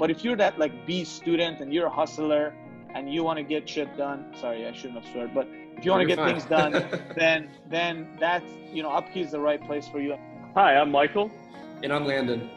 But if you're that like B student and you're a hustler and you want to get shit done, sorry, I shouldn't have sworn, but if you want to get things done, then that's, Upkey is the right place for you. Hi, I'm Michael. And I'm Landon.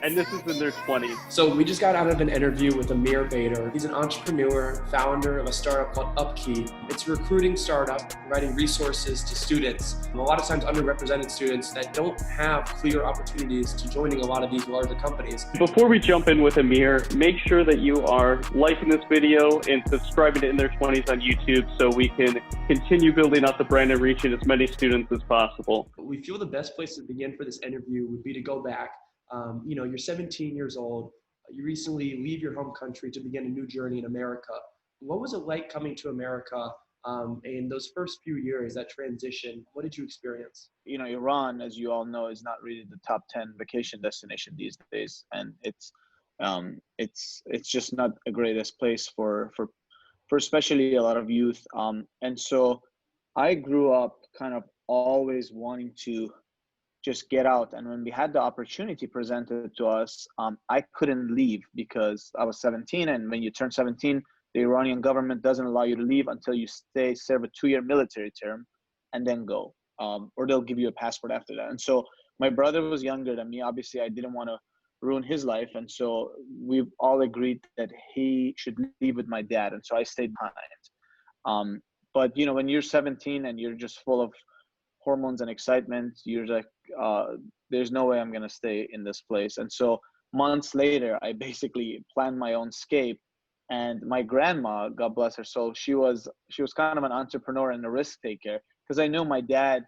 And this is In Their 20s. So we just got out of an interview with Amir Badr. He's an entrepreneur, founder of a startup called Upkey. It's a recruiting startup providing resources to students, a lot of times underrepresented students that don't have clear opportunities to joining a lot of these larger companies. Before we jump in with Amir, make sure that you are liking this video and subscribing to In Their 20s on YouTube so we can continue building out the brand and reaching as many students as possible. We feel the best place to begin for this interview would be to go back. You're 17 years old. You recently leave your home country to begin a new journey in America. What was it like coming to America in those first few years, that transition? What did you experience? Iran, as you all know, is not really the top 10 vacation destination these days. And it's just not the greatest place for especially a lot of youth. And so I grew up kind of always wanting to just get out. And when we had the opportunity presented to us, I couldn't leave because I was 17. And when you turn 17, the Iranian government doesn't allow you to leave until you serve a 2-year military term and then go, or they'll give you a passport after that. And so my brother was younger than me. Obviously, I didn't want to ruin his life. And so we all agreed that he should leave with my dad. And so I stayed behind. But, when you're 17 and you're just full of hormones and excitement, you're like, there's no way I'm going to stay in this place. And so months later, I basically planned my own escape. And my grandma, God bless her soul, she was kind of an entrepreneur and a risk taker, because I knew my dad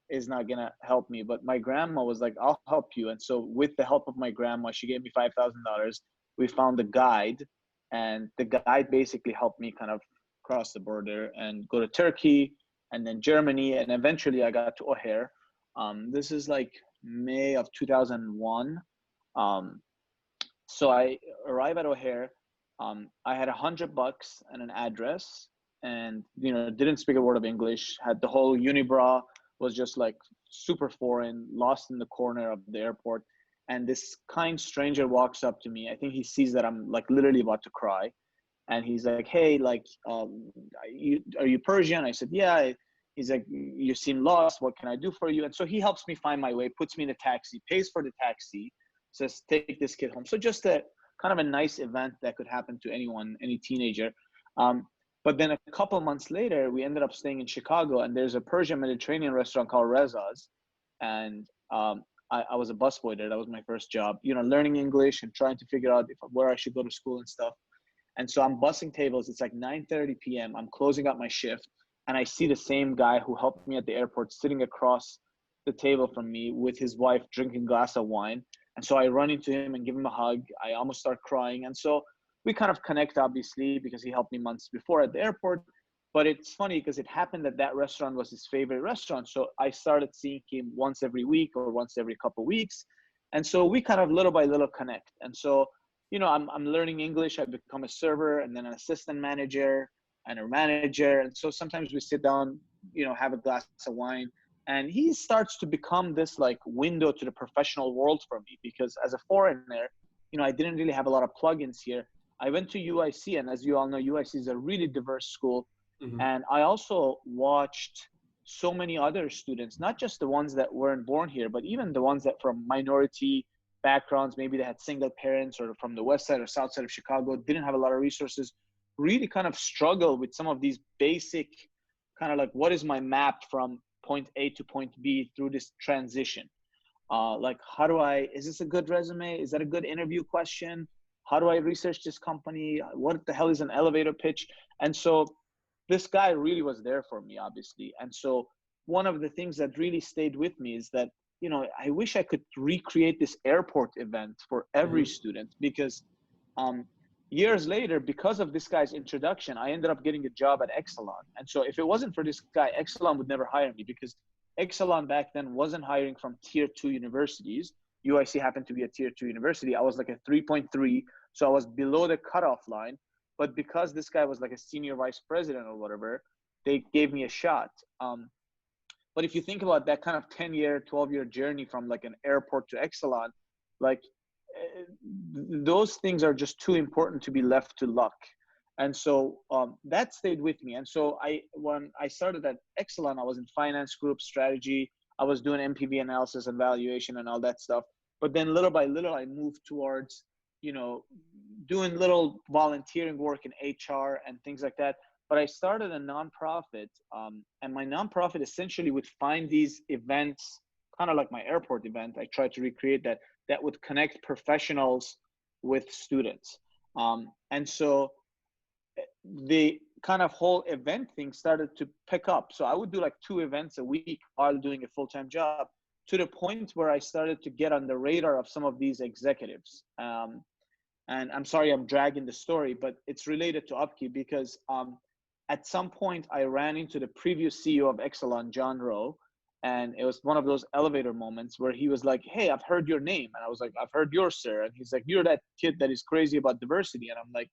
is not going to help me. But my grandma was like, I'll help you. And so with the help of my grandma, she gave me $5,000. We found a guide, and the guide basically helped me kind of cross the border and go to Turkey and then Germany. And eventually I got to O'Hare. This is like May of 2001. So I arrived at O'Hare. I had $100 and an address, and didn't speak a word of English. Had the whole unibrow, was just like super foreign, lost in the corner of the airport. And this kind stranger walks up to me. I think he sees that I'm like literally about to cry, and he's like, "Hey, like, are you Persian?" I said, "Yeah." He's like, "You seem lost. What can I do for you?" And so he helps me find my way, puts me in a taxi, pays for the taxi, says, "Take this kid home." So just a kind of a nice event that could happen to anyone, any teenager. But then a couple months later, we ended up staying in Chicago, and there's a Persian Mediterranean restaurant called Reza's. And I was a busboy there. That was my first job, learning English and trying to figure out where I should go to school and stuff. And so I'm bussing tables. It's like 9:30 p.m. I'm closing out my shift. And I see the same guy who helped me at the airport sitting across the table from me with his wife drinking a glass of wine. And so I run into him and give him a hug. I almost start crying. And so we kind of connect, obviously, because he helped me months before at the airport. But it's funny because it happened that restaurant was his favorite restaurant. So I started seeing him once every week or once every couple of weeks. And so we kind of little by little connect. And so, I'm learning English. I become a server and then an assistant manager and a manager. And so sometimes we sit down, have a glass of wine, and he starts to become this like window to the professional world for me, because as a foreigner, I didn't really have a lot of plugins here. I went to UIC, and as you all know, UIC is a really diverse school. Mm-hmm. And I also watched so many other students, not just the ones that weren't born here, but even the ones that from minority backgrounds, maybe they had single parents or from the west side or south side of Chicago, didn't have a lot of resources, really kind of struggle with some of these basic kind of like, what is my map from point A to point B through this transition? Like, is this a good resume? Is that a good interview question? How do I research this company? What the hell is an elevator pitch? And so this guy really was there for me, obviously. And so one of the things that really stayed with me is that, I wish I could recreate this airport event for every student, because years later, because of this guy's introduction, I ended up getting a job at Exelon. And so if it wasn't for this guy, Exelon would never hire me, because Exelon back then wasn't hiring from tier 2 universities. UIC happened to be a tier 2 university. I was like a 3.3. So I was below the cutoff line. But because this guy was like a senior vice president or whatever, they gave me a shot. But if you think about that kind of 10-year, 12-year journey from like an airport to Exelon, like those things are just too important to be left to luck. And so that stayed with me. And so when I started at Exelon, I was in finance group strategy. I was doing MPV analysis and valuation and all that stuff. But then little by little, I moved towards, doing little volunteering work in HR and things like that. But I started a nonprofit, and my nonprofit essentially would find these events, kind of like my airport event. I tried to recreate that would connect professionals with students. And so the kind of whole event thing started to pick up. So I would do like 2 events a week while doing a full-time job, to the point where I started to get on the radar of some of these executives. And I'm sorry I'm dragging the story, but it's related to Upkey because at some point I ran into the previous CEO of Exelon, John Rowe, and it was one of those elevator moments where he was like, "Hey, I've heard your name." And I was like, "I've heard yours, sir." And he's like, "You're that kid that is crazy about diversity." And I'm like,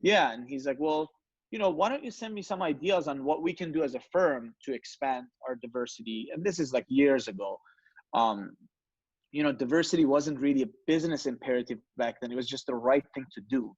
"Yeah." And he's like, "Well, why don't you send me some ideas on what we can do as a firm to expand our diversity?" And this is like years ago. Diversity wasn't really a business imperative back then. It was just the right thing to do.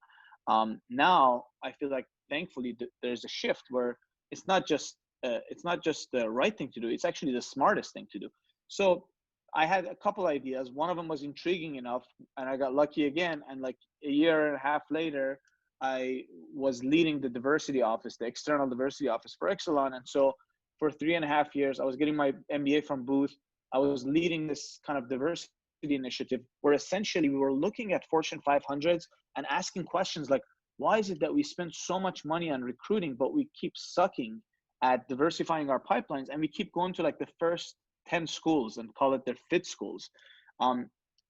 Now I feel like thankfully there's a shift where it's not just the right thing to do. It's actually the smartest thing to do. So I had a couple ideas. One of them was intriguing enough, and I got lucky again. And like a year and a half later, I was leading the diversity office, the external diversity office for Exelon. And so for 3.5 years, I was getting my MBA from Booth. I was leading this kind of diversity initiative where essentially we were looking at Fortune 500s and asking questions like, why is it that we spend so much money on recruiting, but we keep sucking at diversifying our pipelines, and we keep going to like the first 10 schools and call it their fit schools.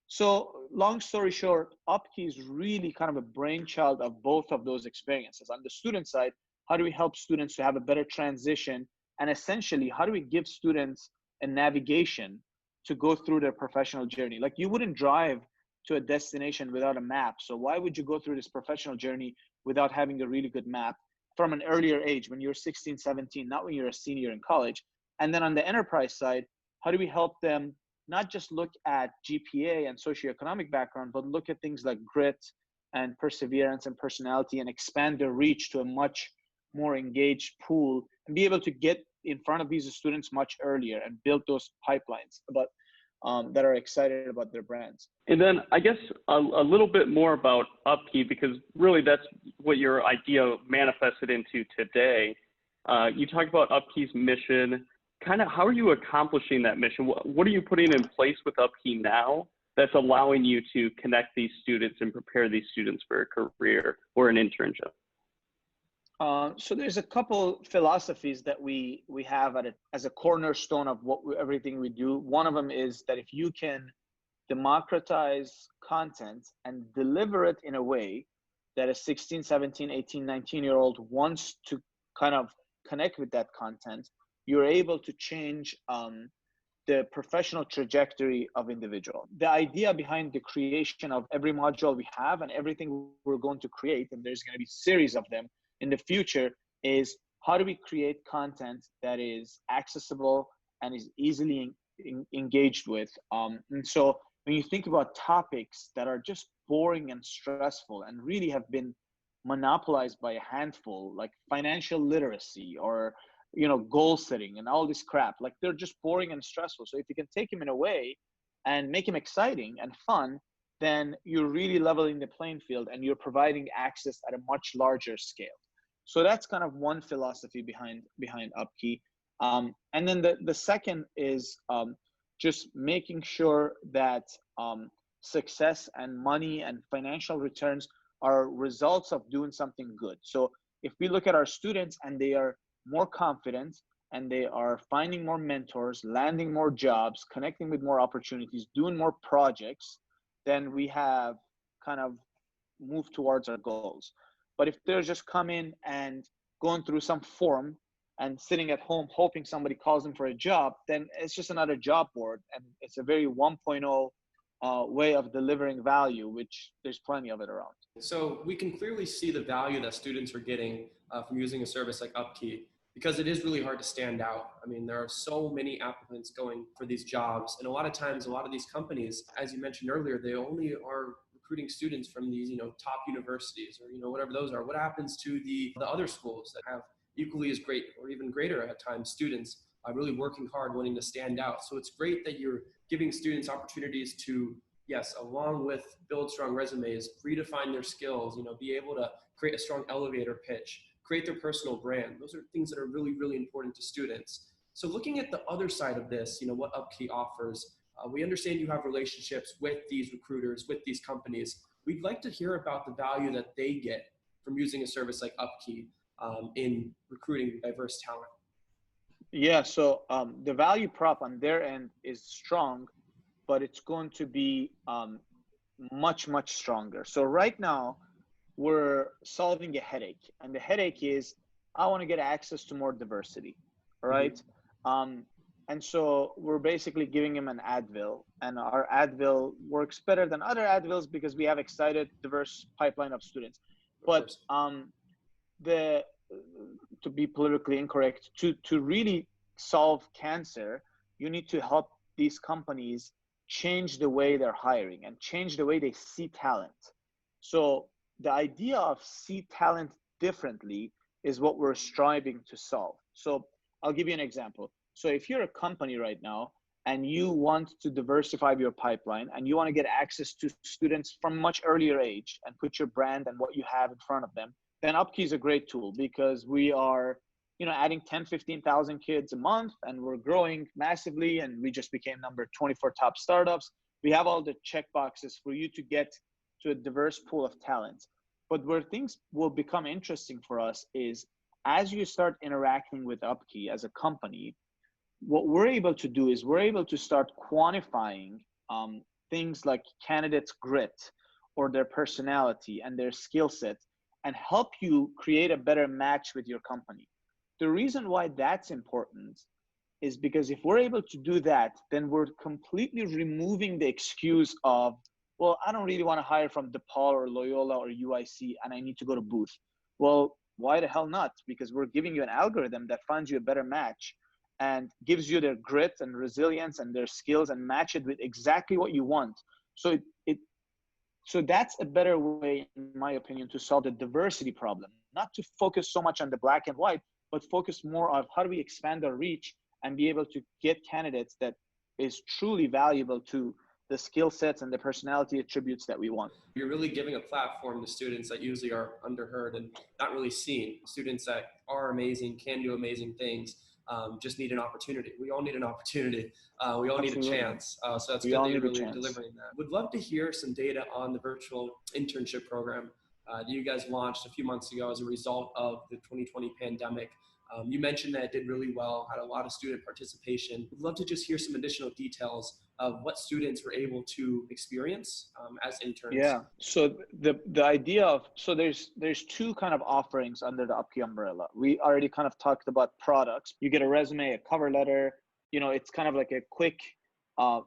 So long story short, Upkey is really kind of a brainchild of both of those experiences. On the student side, how do we help students to have a better transition? And essentially, how do we give students a navigation to go through their professional journey? Like, you wouldn't drive to a destination without a map. So why would you go through this professional journey without having a really good map from an earlier age, when you're 16, 17, not when you're a senior in college? And then on the enterprise side, how do we help them not just look at GPA and socioeconomic background, but look at things like grit and perseverance and personality, and expand their reach to a much more engaged pool, and be able to get in front of these students much earlier and build those pipelines that are excited about their brands. And then I guess a little bit more about Upkey, because really that's what your idea manifested into today. You talked about Upkey's mission. Kind of how are you accomplishing that mission? What are you putting in place with Upkey now that's allowing you to connect these students and prepare these students for a career or an internship? So there's a couple philosophies that we have as a cornerstone of everything we do. One of them is that if you can democratize content and deliver it in a way that a 16, 17, 18, 19-year-old wants to kind of connect with that content, you're able to change the professional trajectory of individual. The idea behind the creation of every module we have and everything we're going to create, and there's going to be a series of them in the future, is how do we create content that is accessible and is easily engaged with. And so when you think about topics that are just boring and stressful and really have been monopolized by a handful, like financial literacy or goal setting and all this crap, like they're just boring and stressful. So if you can take them in a way and make them exciting and fun, then you're really leveling the playing field and you're providing access at a much larger scale. So that's kind of one philosophy behind Upkey. And then the second is just making sure that success and money and financial returns are results of doing something good. So if we look at our students and they are more confident and they are finding more mentors, landing more jobs, connecting with more opportunities, doing more projects, then we have kind of moved towards our goals. But if they're just coming and going through some form and sitting at home hoping somebody calls them for a job, then it's just another job board. And it's a very 1.0 way of delivering value, which there's plenty of it around. So we can clearly see the value that students are getting from using a service like Upkey, because it is really hard to stand out. I mean, there are so many applicants going for these jobs. And a lot of times, a lot of these companies, as you mentioned earlier, they only are recruiting students from these, top universities or, whatever those are? What happens to the other schools that have equally as great or even greater at times students really working hard, wanting to stand out? So it's great that you're giving students opportunities to, yes, along with build strong resumes, redefine their skills, be able to create a strong elevator pitch, create their personal brand. Those are things that are really, really important to students. So looking at the other side of this, what Upkey offers, we understand you have relationships with these recruiters, with these companies. We'd like to hear about the value that they get from using a service like Upkey in recruiting diverse talent. Yeah, so the value prop on their end is strong, but it's going to be much, much stronger. So right now, we're solving a headache, and the headache is I want to get access to more diversity, right? And so we're basically giving him an Advil, and our Advil works better than other Advils because we have excited, diverse pipeline of students. But to be politically incorrect, to really solve cancer, you need to help these companies change the way they're hiring and change the way they see talent. So the idea of see talent differently is what we're striving to solve. So I'll give you an example. So if you're a company right now and you want to diversify your pipeline and you want to get access to students from much earlier age and put your brand and what you have in front of them, then Upkey is a great tool because we are, adding 10, 15,000 kids a month, and we're growing massively, and we just became number 24 top startups. We have all the check boxes for you to get to a diverse pool of talent. But where things will become interesting for us is as you start interacting with Upkey as a company, what we're able to do is we're able to start quantifying things like candidates' grit or their personality and their skill set and help you create a better match with your company. The reason why that's important is because if we're able to do that, then we're completely removing the excuse of, well, I don't really want to hire from DePaul or Loyola or UIC and I need to go to Booth. Well, why the hell not? Because we're giving you an algorithm that finds you a better match and gives you their grit and resilience and their skills and match it with exactly what you want. So so that's a better way, in my opinion, to solve the diversity problem, not to focus so much on the black and white, but focus more on how do we expand our reach and be able to get candidates that is truly valuable to the skill sets and the personality attributes that we want. You're really giving a platform to students that usually are underheard and not really seen. Students that are amazing, can do amazing things, just need an opportunity. We all need an opportunity. We all need a chance. So that's good that you're really delivering that. Would love to hear some data on the virtual internship program that you guys launched a few months ago as a result of the 2020 pandemic. You mentioned that it did really well, had a lot of student participation. We'd love to just hear some additional details of what students were able to experience as interns. Yeah, so the idea of, so there's two kind of offerings under the Upkey umbrella. We already kind of talked about products. You get a resume, a cover letter, it's kind of like a quick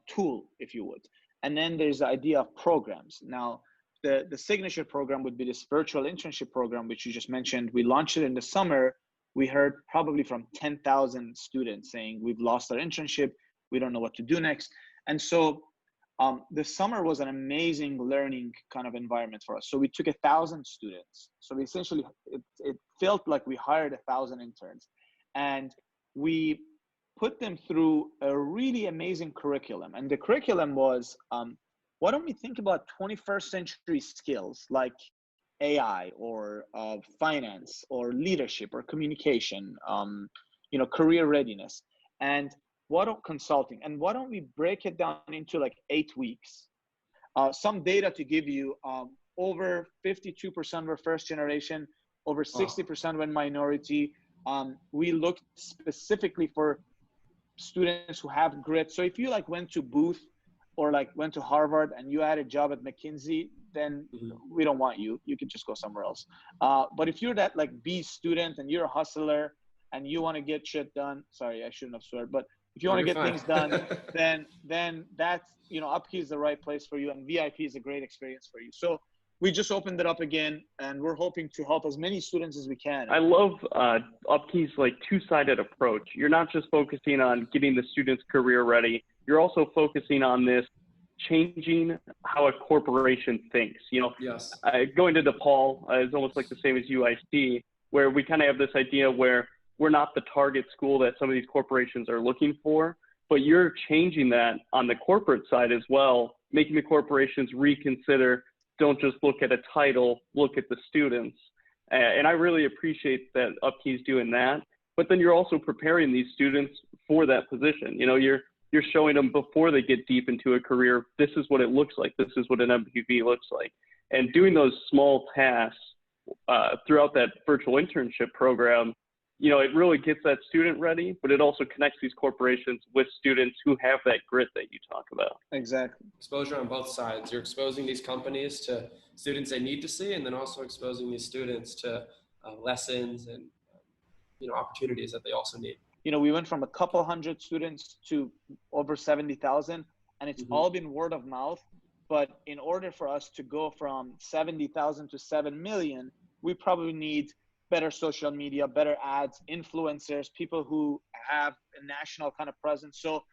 tool, if you would. And then there's the idea of programs. Now, the signature program would be this virtual internship program, which you just mentioned. We launched it in the summer. We heard probably from 10,000 students saying, we've lost our internship. We don't know what to do next. And so the summer was an amazing learning kind of environment for us. So we took 1,000 students. So we essentially, it felt like we hired 1,000 interns. And we put them through a really amazing curriculum. And the curriculum was, why don't we think about 21st century skills like AI or finance or leadership or communication, career readiness, and consulting, and why don't we break it down into like 8 weeks? Some data to give you, over 52% were first generation, over 60% were minority. We looked specifically for students who have grit. So if you like went to Booth or like went to Harvard and you had a job at McKinsey, then we don't want you. You can just go somewhere else. But if you're that like B student and you're a hustler and you want to get shit done, sorry, I shouldn't have sweared, but if you want to get things done, then that's, Upkey is the right place for you, and VIP is a great experience for you. So we just opened it up again, and we're hoping to help as many students as we can. I love Upkey's like two-sided approach. You're not just focusing on getting the students career ready. You're also focusing on this changing how a corporation thinks. You know, Yes. going to DePaul is almost like the same as UIC, where we kind of have this idea where we're not the target school that some of these corporations are looking for, but you're changing that on the corporate side as well, making the corporations reconsider, don't just look at a title, look at the students. And I really appreciate that Upkey's doing that. But then you're also preparing these students for that position. You know, you're showing them before they get deep into a career, this is what it looks like. This is what an MPV looks like. And doing those small tasks throughout that virtual internship program, you know, it really gets that student ready, but it also connects these corporations with students who have that grit that you talk about. Exactly. Exposure on both sides. You're exposing these companies to students they need to see, and then also exposing these students to lessons and opportunities that they also need. You know, we went from a couple hundred students to over 70,000, and it's all been word of mouth. But in order for us to go from 70,000 to 7 million, we probably need better social media, better ads, influencers, people who have a national kind of presence. So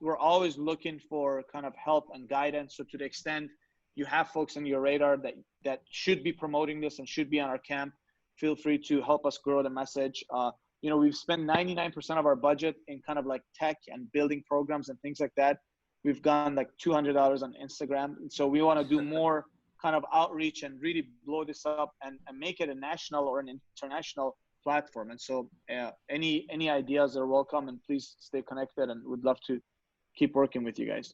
we're always looking for kind of help and guidance. So to the extent you have folks on your radar that should be promoting this and should be on our camp, feel free to help us grow the message. You know, we've spent 99% of our budget in kind of like tech and building programs and things like that. We've gone like $200 on Instagram. And so we want to do more kind of outreach and really blow this up and make it a national or an international platform. And so any ideas are welcome, and please stay connected, and we'd love to keep working with you guys.